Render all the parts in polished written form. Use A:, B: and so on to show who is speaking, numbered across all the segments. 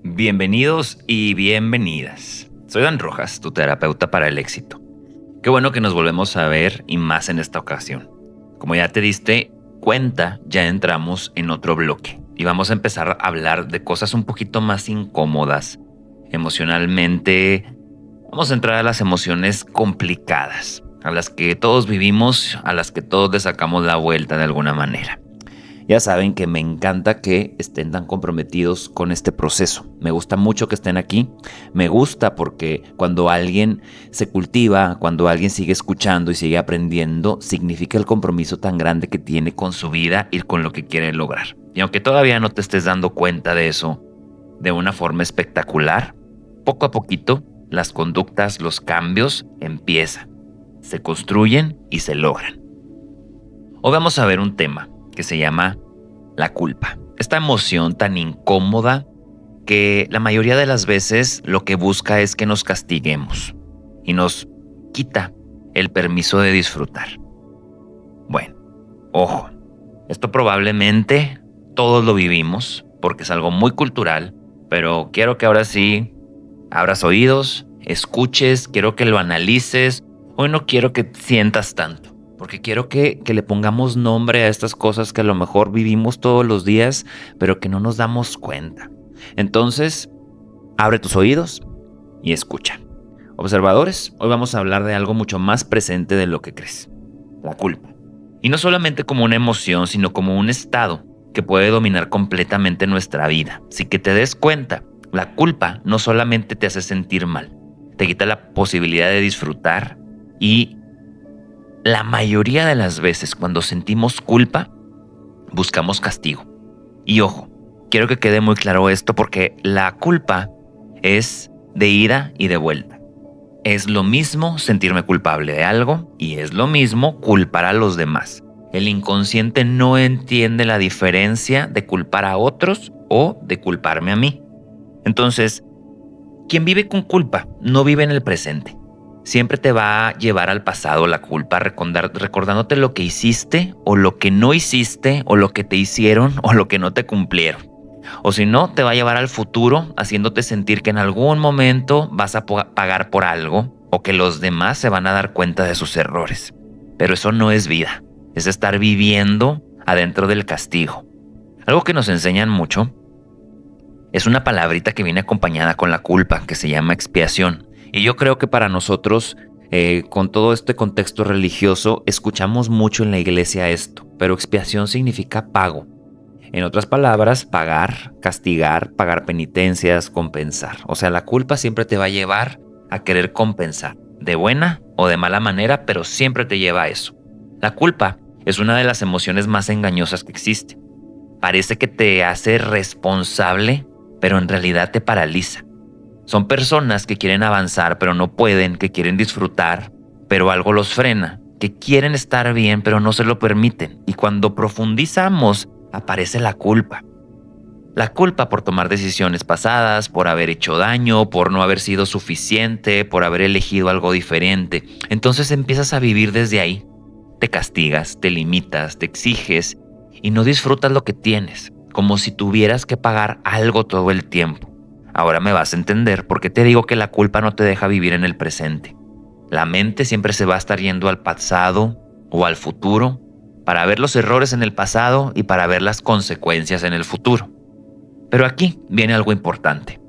A: Bienvenidos y bienvenidas. Soy Dan Rojas, tu terapeuta para el éxito. Qué bueno que nos volvemos a ver y más en esta ocasión. Como ya te diste cuenta, ya entramos en otro bloque y vamos a empezar a hablar de cosas un poquito más incómodas. Emocionalmente, vamos a entrar a las emociones complicadas, a las que todos vivimos, a las que todos le sacamos la vuelta de alguna manera. Ya saben que me encanta que estén tan comprometidos con este proceso. Me gusta mucho que estén aquí. Me gusta porque cuando alguien se cultiva, cuando alguien sigue escuchando y sigue aprendiendo, significa el compromiso tan grande que tiene con su vida y con lo que quiere lograr. Y aunque todavía no te estés dando cuenta de eso de una forma espectacular, poco a poquito las conductas, los cambios empiezan, se construyen y se logran. Hoy vamos a ver un tema que se llama la culpa. Esta emoción tan incómoda que la mayoría de las veces lo que busca es que nos castiguemos y nos quita el permiso de disfrutar. Bueno, ojo, esto probablemente todos lo vivimos porque es algo muy cultural, pero quiero que ahora sí abras oídos, escuches, quiero que lo analices. Hoy no quiero que sientas tanto, porque quiero que le pongamos nombre a estas cosas que a lo mejor vivimos todos los días, pero que no nos damos cuenta. Entonces, abre tus oídos y escucha. Observadores, hoy vamos a hablar de algo mucho más presente de lo que crees: la culpa. Y no solamente como una emoción, sino como un estado que puede dominar completamente nuestra vida. Sin que te des cuenta, la culpa no solamente te hace sentir mal, te quita la posibilidad de disfrutar. Y la mayoría de las veces cuando sentimos culpa, buscamos castigo. Y ojo, quiero que quede muy claro esto porque la culpa es de ida y de vuelta. Es lo mismo sentirme culpable de algo y es lo mismo culpar a los demás. El inconsciente no entiende la diferencia de culpar a otros o de culparme a mí. Entonces, quien vive con culpa no vive en el presente. Siempre te va a llevar al pasado la culpa, recordándote lo que hiciste o lo que no hiciste o lo que te hicieron o lo que no te cumplieron. O si no, te va a llevar al futuro haciéndote sentir que en algún momento vas a pagar por algo o que los demás se van a dar cuenta de sus errores. Pero eso no es vida, es estar viviendo adentro del castigo. Algo que nos enseñan mucho es una palabrita que viene acompañada con la culpa, que se llama expiación. Y yo creo que para nosotros, con todo este contexto religioso, escuchamos mucho en la iglesia esto, pero expiación significa pago. En otras palabras, pagar, castigar, pagar penitencias, compensar. O sea, la culpa siempre te va a llevar a querer compensar, de buena o de mala manera, pero siempre te lleva a eso. La culpa es una de las emociones más engañosas que existe. Parece que te hace responsable, pero en realidad te paraliza. Son personas que quieren avanzar pero no pueden, que quieren disfrutar, pero algo los frena, que quieren estar bien pero no se lo permiten. Y cuando profundizamos, aparece la culpa. La culpa por tomar decisiones pasadas, por haber hecho daño, por no haber sido suficiente, por haber elegido algo diferente. Entonces empiezas a vivir desde ahí. Te castigas, te limitas, te exiges y no disfrutas lo que tienes, como si tuvieras que pagar algo todo el tiempo. Ahora me vas a entender por qué te digo que la culpa no te deja vivir en el presente. La mente siempre se va a estar yendo al pasado o al futuro para ver los errores en el pasado y para ver las consecuencias en el futuro. Pero aquí viene algo importante.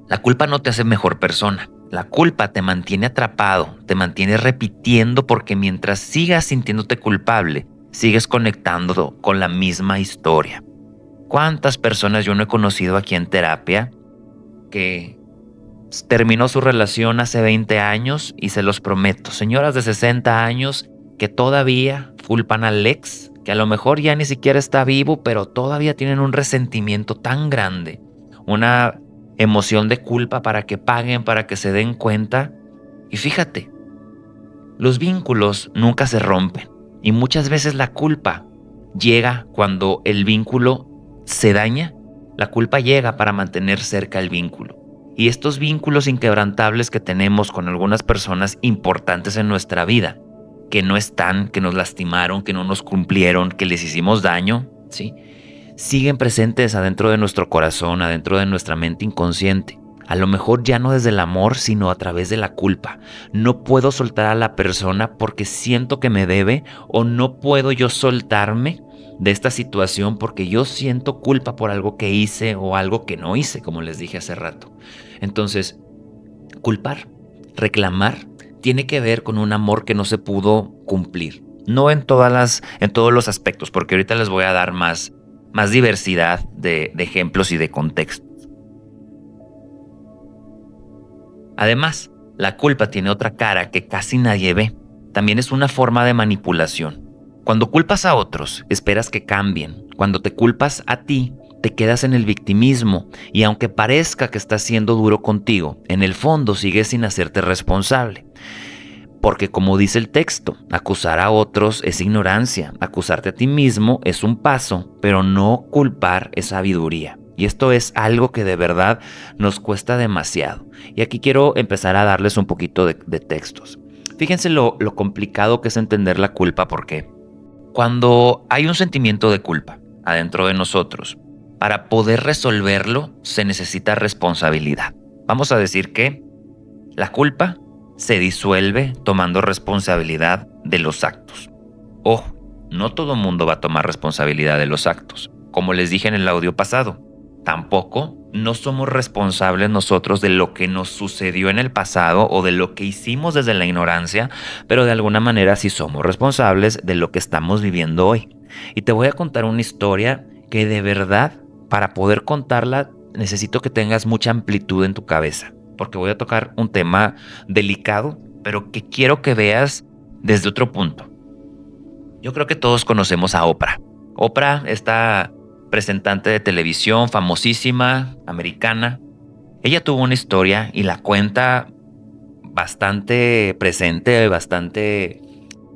A: La culpa no te hace mejor persona. La culpa te mantiene atrapado, te mantiene repitiendo porque mientras sigas sintiéndote culpable, sigues conectando con la misma historia. ¿Cuántas personas yo no he conocido aquí en terapia que terminó su relación hace 20 años y se los prometo, señoras de 60 años que todavía culpan al ex, que a lo mejor ya ni siquiera está vivo, pero todavía tienen un resentimiento tan grande, una emoción de culpa para que paguen, para que se den cuenta. Y fíjate, los vínculos nunca se rompen y muchas veces la culpa llega cuando el vínculo se daña. La culpa llega para mantener cerca el vínculo. Y estos vínculos inquebrantables que tenemos con algunas personas importantes en nuestra vida que no están, que nos lastimaron, que no nos cumplieron, que les hicimos daño, ¿sí? Siguen presentes adentro de nuestro corazón, adentro de nuestra mente inconsciente. A lo mejor ya no desde el amor, sino a través de la culpa. No puedo soltar a la persona porque siento que me debe, o no puedo yo soltarme de esta situación porque yo siento culpa por algo que hice o algo que no hice, como les dije hace rato. Entonces, culpar, reclamar, tiene que ver con un amor que no se pudo cumplir. No en todos los aspectos, porque ahorita les voy a dar más diversidad de ejemplos y de contextos. Además, la culpa tiene otra cara que casi nadie ve. También es una forma de manipulación. Cuando culpas a otros, esperas que cambien. Cuando te culpas a ti, te quedas en el victimismo y aunque parezca que estás siendo duro contigo, en el fondo sigues sin hacerte responsable. Porque como dice el texto, acusar a otros es ignorancia, acusarte a ti mismo es un paso, pero no culpar es sabiduría. Y esto es algo que de verdad nos cuesta demasiado. Y aquí quiero empezar a darles un poquito de textos. Fíjense lo complicado que es entender la culpa, porque cuando hay un sentimiento de culpa adentro de nosotros, para poder resolverlo se necesita responsabilidad. Vamos a decir que la culpa se disuelve tomando responsabilidad de los actos. Ojo, no todo mundo va a tomar responsabilidad de los actos. Como les dije en el audio pasado, tampoco no somos responsables nosotros de lo que nos sucedió en el pasado o de lo que hicimos desde la ignorancia, pero de alguna manera sí somos responsables de lo que estamos viviendo hoy. Y te voy a contar una historia que de verdad, para poder contarla, necesito que tengas mucha amplitud en tu cabeza, porque voy a tocar un tema delicado, pero que quiero que veas desde otro punto. Yo creo que todos conocemos a Oprah. Oprah, esta presentante de televisión famosísima, americana. Ella tuvo una historia y la cuenta bastante presente,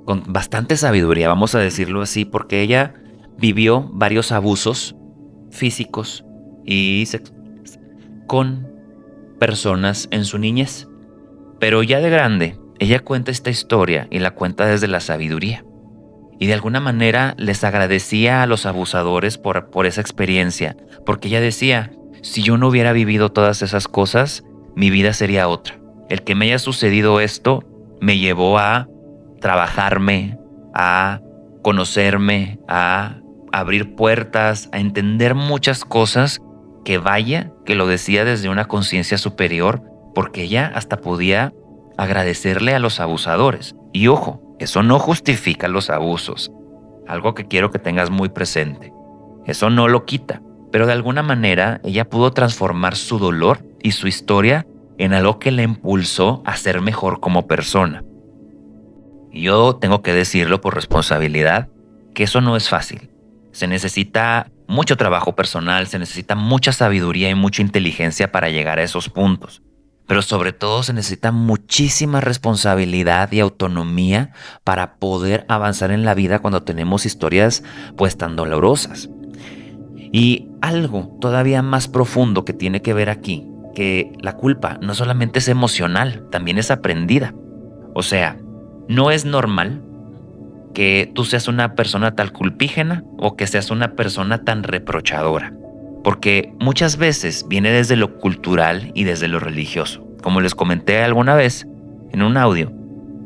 A: con bastante sabiduría, vamos a decirlo así, porque ella vivió varios abusos físicos y sexuales con personas en su niñez. Pero ya de grande, ella cuenta esta historia y la cuenta desde la sabiduría. Y de alguna manera les agradecía a los abusadores por esa experiencia, porque ella decía, si yo no hubiera vivido todas esas cosas, mi vida sería otra. El que me haya sucedido esto me llevó a trabajarme, a conocerme, a abrir puertas, a entender muchas cosas que vaya, que lo decía desde una conciencia superior, porque ella hasta podía agradecerle a los abusadores. Y ojo, eso no justifica los abusos. Algo que quiero que tengas muy presente. Eso no lo quita. Pero de alguna manera ella pudo transformar su dolor y su historia en algo que le impulsó a ser mejor como persona. Y yo tengo que decirlo por responsabilidad, que eso no es fácil. Se necesita mucho trabajo personal, se necesita mucha sabiduría y mucha inteligencia para llegar a esos puntos. Pero sobre todo se necesita muchísima responsabilidad y autonomía para poder avanzar en la vida cuando tenemos historias pues tan dolorosas. Y algo todavía más profundo que tiene que ver aquí, que la culpa no solamente es emocional, también es aprendida. O sea, no es normal que tú seas una persona tan culpígena o que seas una persona tan reprochadora. Porque muchas veces viene desde lo cultural y desde lo religioso. Como les comenté alguna vez en un audio,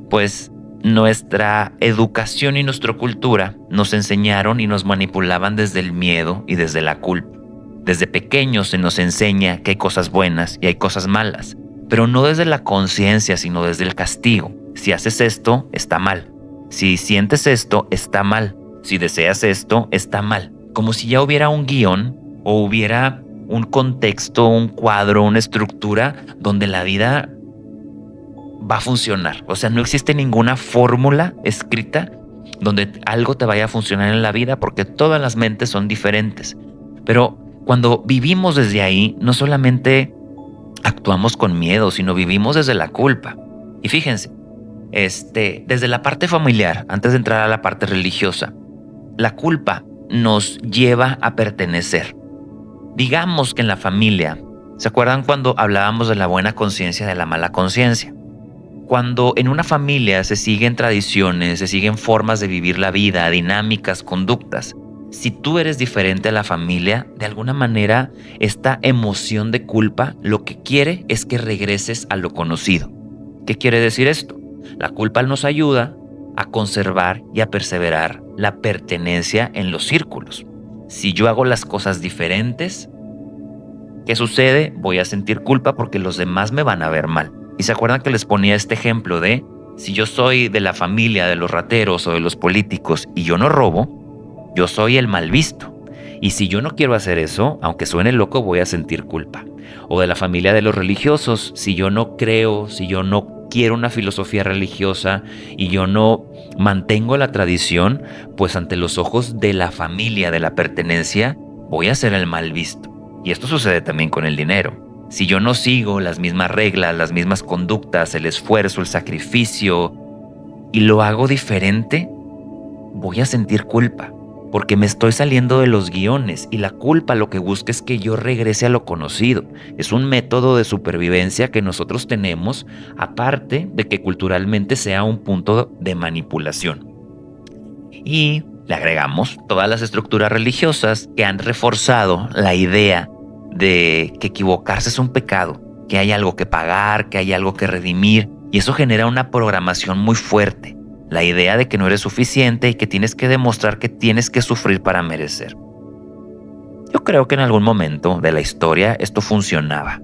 A: pues nuestra educación y nuestra cultura nos enseñaron y nos manipulaban desde el miedo y desde la culpa. Desde pequeños se nos enseña que hay cosas buenas y hay cosas malas, pero no desde la conciencia, sino desde el castigo. Si haces esto, está mal. Si sientes esto, está mal. Si deseas esto, está mal. Como si ya hubiera un guión o hubiera un contexto, un cuadro, una estructura donde la vida va a funcionar. O sea, no existe ninguna fórmula escrita donde algo te vaya a funcionar en la vida, porque todas las mentes son diferentes. Pero cuando vivimos desde ahí, no solamente actuamos con miedo, sino vivimos desde la culpa. Y fíjense, desde la parte familiar, antes de entrar a la parte religiosa, la culpa nos lleva a pertenecer. Digamos que en la familia, ¿se acuerdan cuando hablábamos de la buena conciencia y de la mala conciencia? Cuando en una familia se siguen tradiciones, se siguen formas de vivir la vida, dinámicas, conductas, si tú eres diferente a la familia, de alguna manera esta emoción de culpa lo que quiere es que regreses a lo conocido. ¿Qué quiere decir esto? La culpa nos ayuda a conservar y a perseverar la pertenencia en los círculos. Si yo hago las cosas diferentes, ¿qué sucede? Voy a sentir culpa porque los demás me van a ver mal. Y se acuerdan que les ponía este ejemplo de si yo soy de la familia de los rateros o de los políticos y yo no robo, yo soy el mal visto. Y si yo no quiero hacer eso, aunque suene loco, voy a sentir culpa. O de la familia de los religiosos, si yo no creo, si yo no quiero una filosofía religiosa y yo no mantengo la tradición, pues ante los ojos de la familia, de la pertenencia, voy a ser el mal visto. Y esto sucede también con el dinero. Si yo no sigo las mismas reglas, las mismas conductas, el esfuerzo, el sacrificio, y lo hago diferente, voy a sentir culpa, porque me estoy saliendo de los guiones y la culpa lo que busca es que yo regrese a lo conocido. Es un método de supervivencia que nosotros tenemos, aparte de que culturalmente sea un punto de manipulación. Y le agregamos todas las estructuras religiosas que han reforzado la idea de que equivocarse es un pecado, que hay algo que pagar, que hay algo que redimir, y eso genera una programación muy fuerte. La idea de que no eres suficiente y que tienes que demostrar que tienes que sufrir para merecer. Yo creo que en algún momento de la historia esto funcionaba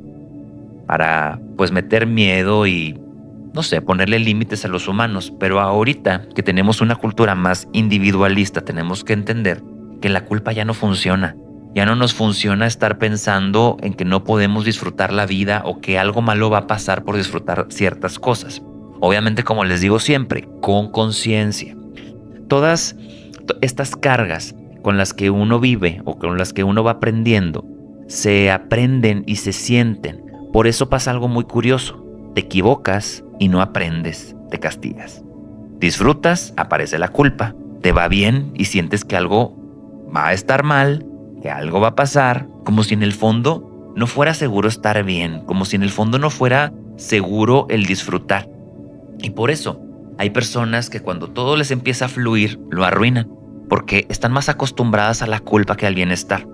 A: para pues meter miedo y no sé, ponerle límites a los humanos, pero ahorita que tenemos una cultura más individualista, tenemos que entender que la culpa ya no funciona. Ya no nos funciona estar pensando en que no podemos disfrutar la vida o que algo malo va a pasar por disfrutar ciertas cosas. Obviamente, como les digo siempre, con conciencia. Todas estas cargas con las que uno vive o con las que uno va aprendiendo, se aprenden y se sienten. Por eso pasa algo muy curioso. Te equivocas y no aprendes, te castigas. Disfrutas, aparece la culpa. Te va bien y sientes que algo va a estar mal, que algo va a pasar, como si en el fondo no fuera seguro estar bien, como si en el fondo no fuera seguro el disfrutar. Y por eso hay personas que cuando todo les empieza a fluir, lo arruinan, porque están más acostumbradas a la culpa que al bienestar.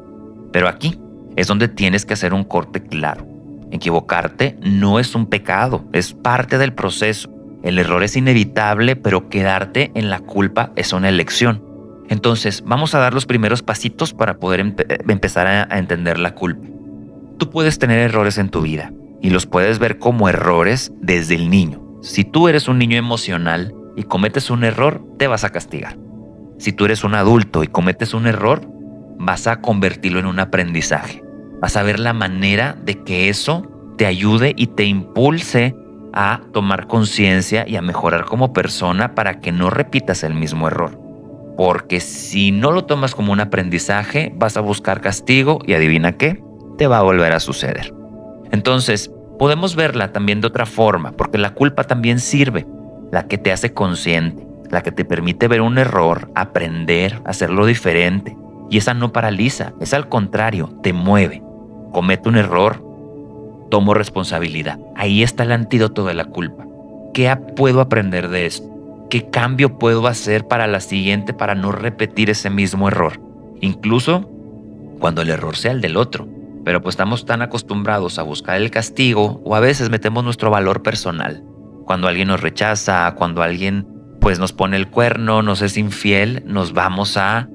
A: Pero aquí es donde tienes que hacer un corte claro. Equivocarte no es un pecado, es parte del proceso. El error es inevitable, pero quedarte en la culpa es una elección. Entonces, vamos a dar los primeros pasitos para poder empezar a entender la culpa. Tú puedes tener errores en tu vida y los puedes ver como errores desde el niño. Si tú eres un niño emocional y cometes un error, te vas a castigar. Si tú eres un adulto y cometes un error, vas a convertirlo en un aprendizaje. Vas a ver la manera de que eso te ayude y te impulse a tomar conciencia y a mejorar como persona para que no repitas el mismo error. Porque si no lo tomas como un aprendizaje, vas a buscar castigo y adivina qué, te va a volver a suceder. Entonces, podemos verla también de otra forma, porque la culpa también sirve, la que te hace consciente, la que te permite ver un error, aprender, hacerlo diferente. Y esa no paraliza, es al contrario, te mueve. Cometo un error, tomo responsabilidad. Ahí está el antídoto de la culpa. ¿Qué puedo aprender de esto? ¿Qué cambio puedo hacer para la siguiente para no repetir ese mismo error? Incluso cuando el error sea el del otro. Pero pues estamos tan acostumbrados a buscar el castigo o a veces metemos nuestro valor personal. Cuando alguien nos rechaza, cuando alguien pues nos pone el cuerno, nos es infiel, nos vamos a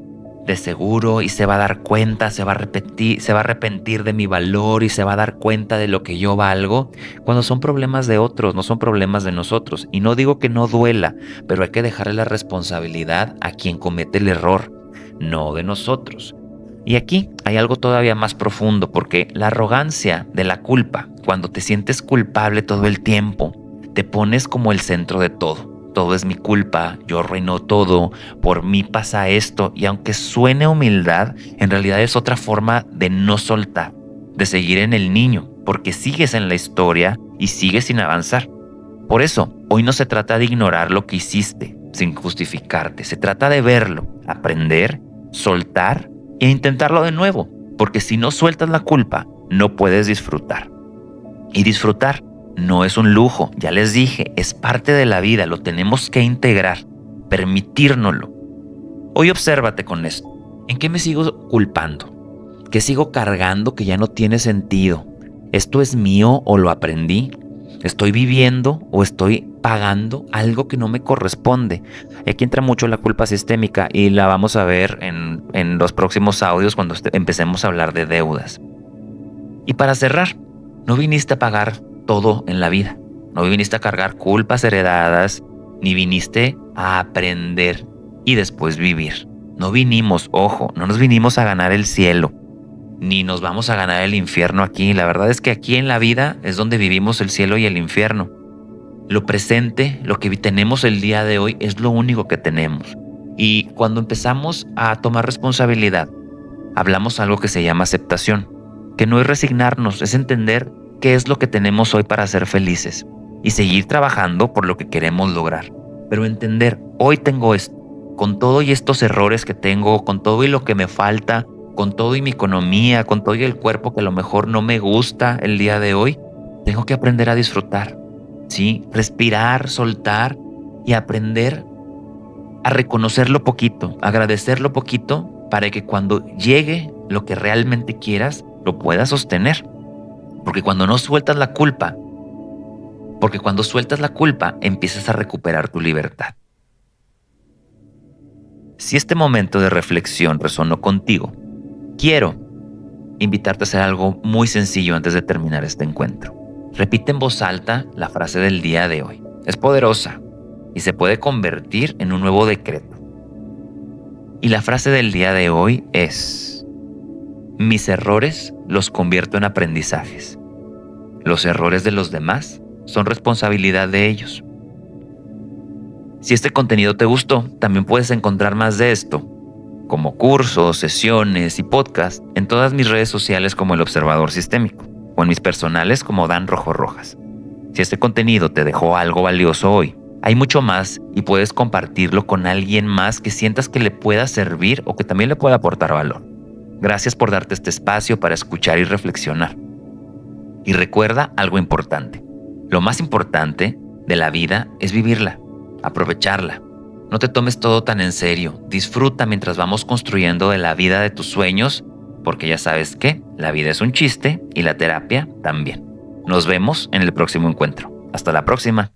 A: de seguro y se va a dar cuenta, se va a arrepentir de mi valor y se va a dar cuenta de lo que yo valgo, cuando son problemas de otros, no son problemas de nosotros. Y no digo que no duela, pero hay que dejarle la responsabilidad a quien comete el error, no de nosotros. Y aquí hay algo todavía más profundo, porque la arrogancia de la culpa, cuando te sientes culpable todo el tiempo, te pones como el centro de todo. Todo es mi culpa, yo arruino todo, por mí pasa esto. Y aunque suene humildad, en realidad es otra forma de no soltar, de seguir en el niño, porque sigues en la historia y sigues sin avanzar. Por eso, hoy no se trata de ignorar lo que hiciste sin justificarte. Se trata de verlo, aprender, soltar e intentarlo de nuevo. Porque si no sueltas la culpa, no puedes disfrutar. Y disfrutar no es un lujo, ya les dije, es parte de la vida, lo tenemos que integrar, permitírnoslo. Hoy obsérvate con esto. ¿En qué me sigo culpando? ¿Qué sigo cargando que ya no tiene sentido? ¿Esto es mío o lo aprendí? ¿Estoy viviendo o estoy pagando algo que no me corresponde? Aquí entra mucho la culpa sistémica y la vamos a ver en los próximos audios cuando empecemos a hablar de deudas. Y para cerrar, no viniste a pagar todo en la vida. No viniste a cargar culpas heredadas, ni viniste a aprender y después vivir. No vinimos, ojo, no nos vinimos a ganar el cielo, ni nos vamos a ganar el infierno aquí. La verdad es que aquí en la vida es donde vivimos el cielo y el infierno. Lo presente, lo que tenemos el día de hoy, es lo único que tenemos. Y cuando empezamos a tomar responsabilidad, hablamos algo que se llama aceptación, que no es resignarnos, es entender qué es lo que tenemos hoy para ser felices y seguir trabajando por lo que queremos lograr. Pero entender, hoy tengo esto, con todo y estos errores que tengo, con todo y lo que me falta, con todo y mi economía, con todo y el cuerpo que a lo mejor no me gusta el día de hoy, tengo que aprender a disfrutar, ¿sí? Respirar, soltar y aprender a reconocer lo poquito, agradecer lo poquito para que cuando llegue lo que realmente quieras, lo puedas sostener. Porque cuando sueltas la culpa, empiezas a recuperar tu libertad. Si este momento de reflexión resonó contigo, quiero invitarte a hacer algo muy sencillo antes de terminar este encuentro. Repite en voz alta la frase del día de hoy. Es poderosa y se puede convertir en un nuevo decreto. Y la frase del día de hoy es: mis errores los convierto en aprendizajes. Los errores de los demás son responsabilidad de ellos. Si este contenido te gustó, también puedes encontrar más de esto, como cursos, sesiones y podcasts, en todas mis redes sociales como El Observador Sistémico, o en mis personales como Dan Rojo Rojas. Si este contenido te dejó algo valioso hoy, hay mucho más y puedes compartirlo con alguien más que sientas que le pueda servir o que también le pueda aportar valor. Gracias por darte este espacio para escuchar y reflexionar. Y recuerda algo importante. Lo más importante de la vida es vivirla, aprovecharla. No te tomes todo tan en serio. Disfruta mientras vamos construyendo de la vida de tus sueños, porque ya sabes que la vida es un chiste y la terapia también. Nos vemos en el próximo encuentro. Hasta la próxima.